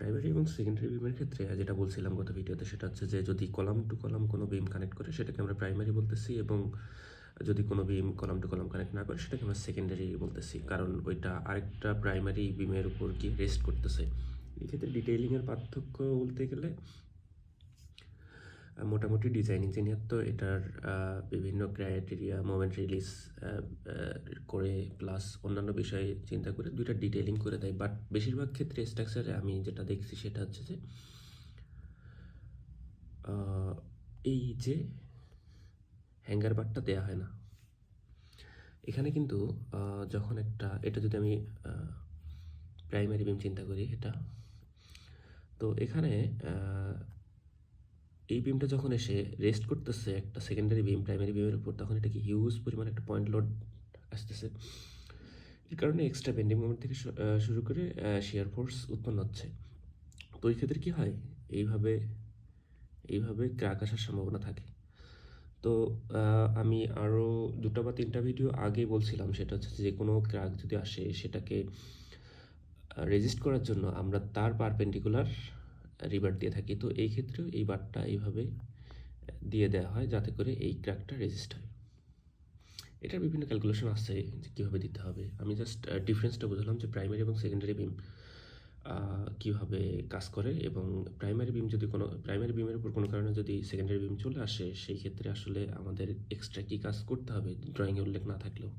Primary এবং secondary বিমের ক্ষেত্রে যেটা বলছিলাম গত ভিডিওতে, সেটা হচ্ছে যে যদি কলাম টু কলাম কোনো বিম কানেক্ট করে সেটাকে আমরা প্রাইমারি বলতেছি, এবং যদি কোনো beam column to column connect না করে সেটাকে আমরা সেকেন্ডারি বলতেছি, কারণ ওইটা আরেকটা প্রাইমারি বিমের উপর গিয়ে রেস্ট করতেছে। এক্ষেত্রে ডিটেইলিংয়ের পার্থক্য বলতে গেলে মোটামুটি ডিজাইন ইঞ্জিনিয়ার তো এটার বিভিন্ন ক্রাইটেরিয়া, মোমেন্ট রিলিজ করে প্লাস অন্যান্য বিষয়ে চিন্তা করে দুইটা ডিটেইলিং করে দেয়। বাট বেশিরভাগ ক্ষেত্রে স্ট্রাকচারে আমি যেটা দেখছি সেটা হচ্ছে যে এই যে হ্যাঙ্গার বারটা দেওয়া হয় না এখানে, কিন্তু যখন এটা যদি আমি প্রাইমারি বিম চিন্তা করি এটা, তো এখানে এই বিমটা যখন এসে রেস্ট করতেছে একটা সেকেন্ডারি বিম প্রাইমারি বিমের উপর, তখন এটা কি হিউজ পরিমাণ একটা পয়েন্ট লোড আসতেছে। এর কারণে এক্সট্রা বেন্ডিং মোমেন্ট থেকে শুরু করে শিয়ার ফোর্স উৎপন্ন হচ্ছে। তো এই ক্ষেত্রে কী হয়, এইভাবে ক্র্যাক আসার সম্ভাবনা থাকে। তো আমি আরও 2টা বা 3টা ভিডিও আগে বলছিলাম, সেটা হচ্ছে যে কোনো ক্র্যাক যদি আসে সেটাকে রেজিস্ট করার জন্য আমরা তার পারপেন্ডিকুলার রিবার দিয়ে থাকি। তো এই ক্ষেত্রেও এই বারটা এইভাবে দিয়ে দেওয়া হয় যাতে করে এই ক্র্যাকটা রেজিস্ট হয়। এটার বিভিন্ন ক্যালকুলেশন আছে যে কীভাবে দিতে হবে। আমি জাস্ট ডিফারেন্সটা বুঝলাম যে প্রাইমারি এবং সেকেন্ডারি বিম কীভাবে কাজ করে, এবং প্রাইমারি বিমের উপর কোনো কারণে যদি সেকেন্ডারি বিম চলে আসে সেই ক্ষেত্রে আসলে আমাদের এক্সট্রা কী কাজ করতে হবে ড্রয়িংয়ে উল্লেখ না থাকলেও।